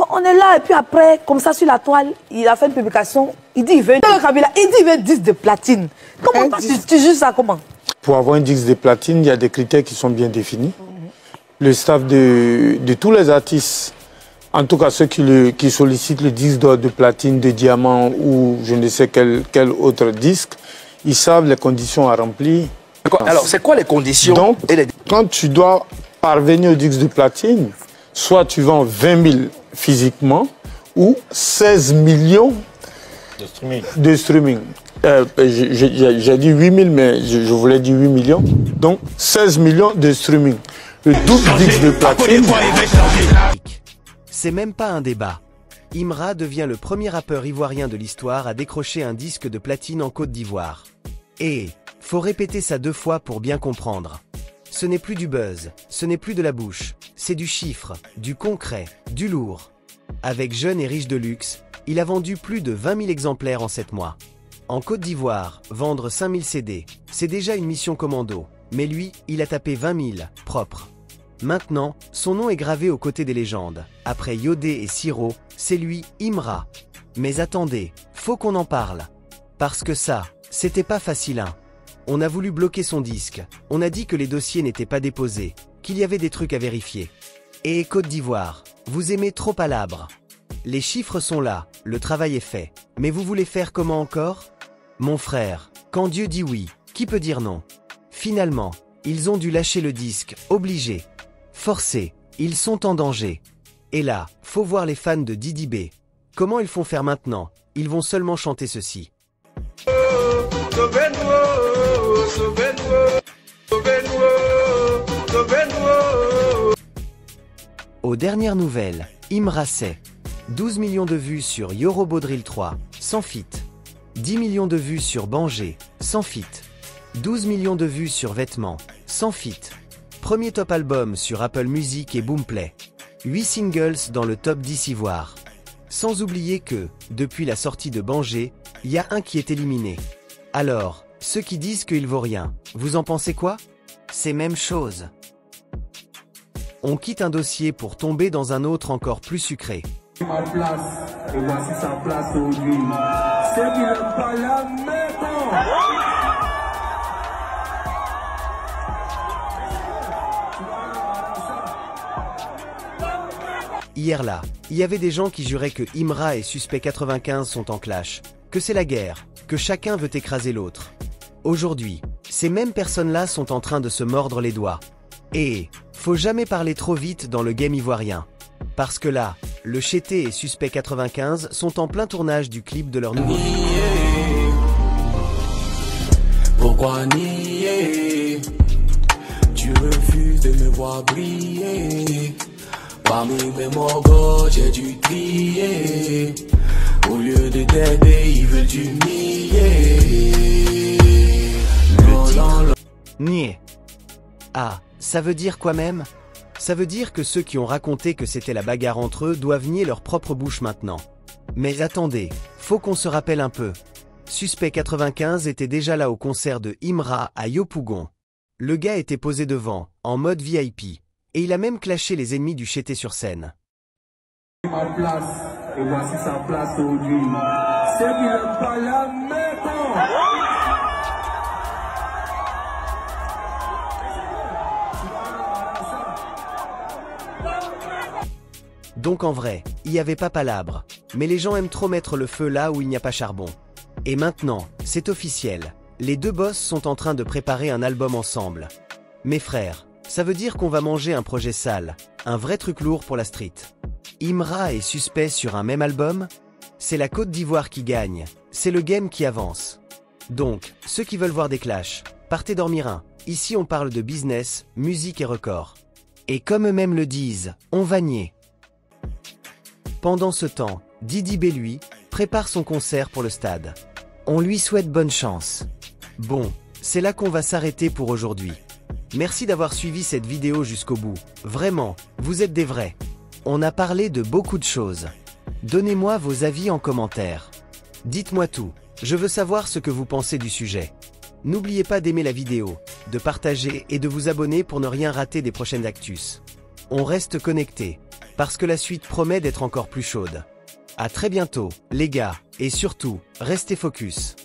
Bon, on est là, et puis après, comme ça, sur la toile, il a fait une publication. Il dit, il veut un disque de platine. Comment tu juges ça comment? Pour avoir un disque de platine, il y a des critères qui sont bien définis. Le staff de tous les artistes, en tout cas ceux qui sollicitent le disque d'or, de platine, de diamant ou je ne sais quel autre disque, ils savent les conditions à remplir. Alors, c'est quoi les conditions? Donc, quand tu dois parvenir au disque de platine, soit tu vends 20 000 physiquement ou 16 millions de streaming. J'ai dit 8 000, mais je voulais dire 8 millions. Donc, 16 millions de streaming. Le double disque de platine. C'est même pas un débat. Imra devient le premier rappeur ivoirien de l'histoire à décrocher un disque de platine en Côte d'Ivoire. Et faut répéter ça 2 fois pour bien comprendre. Ce n'est plus du buzz, ce n'est plus de la bouche, c'est du chiffre, du concret, du lourd. Avec Jeune et Riche de Luxe, il a vendu plus de 20 000 exemplaires en 7 mois. En Côte d'Ivoire, vendre 5 000 CD, c'est déjà une mission commando. Mais lui, il a tapé 20 000, propre. Maintenant, son nom est gravé aux côtés des légendes. Après Yodé et Siro, c'est lui, Imra. Mais attendez, faut qu'on en parle. Parce que ça, c'était pas facile, hein. On a voulu bloquer son disque, on a dit que les dossiers n'étaient pas déposés, qu'il y avait des trucs à vérifier. Et Côte d'Ivoire, vous aimez trop palabre. Les chiffres sont là, le travail est fait. Mais vous voulez faire comment encore? Mon frère, quand Dieu dit oui, qui peut dire non? Finalement, ils ont dû lâcher le disque, obligés. Forcés, ils sont en danger. Et là, faut voir les fans de Didi B. Comment ils font faire maintenant? Ils vont seulement chanter ceci. Aux dernières nouvelles, Imra sait 12 millions de vues sur Yorobo Drill 3, sans feat. 10 millions de vues sur Banger, sans feat. 12 millions de vues sur Vêtements, sans feat. Premier top album sur Apple Music et Boomplay. 8 singles dans le top 10 ivoire. Sans oublier que, depuis la sortie de Banger, il y a un qui est éliminé. Alors, ceux qui disent qu'il vaut rien, vous en pensez quoi? C'est même chose. On quitte un dossier pour tomber dans un autre encore plus sucré. Ma place, et voici sa place aujourd'hui. C'est qu'il n'a pas la maison. Hier là, il y avait des gens qui juraient que Imra et Suspect 95 sont en clash, que c'est la guerre, que chacun veut écraser l'autre. Aujourd'hui, ces mêmes personnes-là sont en train de se mordre les doigts. Et faut jamais parler trop vite dans le game ivoirien. Parce que là, le Chété et Suspect 95 sont en plein tournage du clip de leur nouveau film. Pourquoi nier? Tu refuses de me voir briller. Parmi mes morgots, j'ai dû crier. Au lieu de t'aider, ils veulent t'humilier. Nier. Ah, ça veut dire quoi même? Ça veut dire que ceux qui ont raconté que c'était la bagarre entre eux doivent nier leur propre bouche maintenant. Mais attendez, faut qu'on se rappelle un peu. Suspect 95 était déjà là au concert de Imra à Yopougon. Le gars était posé devant, en mode VIP. Et il a même clashé les ennemis du Chété sur scène. Ma place, et voici sa place aujourd'hui. C'est qu'il n'a pas la maison. Donc en vrai, il y avait pas palabre. Mais les gens aiment trop mettre le feu là où il n'y a pas charbon. Et maintenant, c'est officiel. Les deux boss sont en train de préparer un album ensemble. Mes frères, ça veut dire qu'on va manger un projet sale, un vrai truc lourd pour la street. Imra et Suspect sur un même album? C'est la Côte d'Ivoire qui gagne, c'est le game qui avance. Donc, ceux qui veulent voir des clashs, partez dormir un. Ici on parle de business, musique et record. Et comme eux-mêmes le disent, on va nier. Pendant ce temps, Didi B lui, prépare son concert pour le stade. On lui souhaite bonne chance. Bon, c'est là qu'on va s'arrêter pour aujourd'hui. Merci d'avoir suivi cette vidéo jusqu'au bout. Vraiment, vous êtes des vrais. On a parlé de beaucoup de choses. Donnez-moi vos avis en commentaire. Dites-moi tout, je veux savoir ce que vous pensez du sujet. N'oubliez pas d'aimer la vidéo, de partager et de vous abonner pour ne rien rater des prochaines actus. On reste connectés. parce que la suite promet d'être encore plus chaude. À très bientôt, les gars, et surtout, restez focus.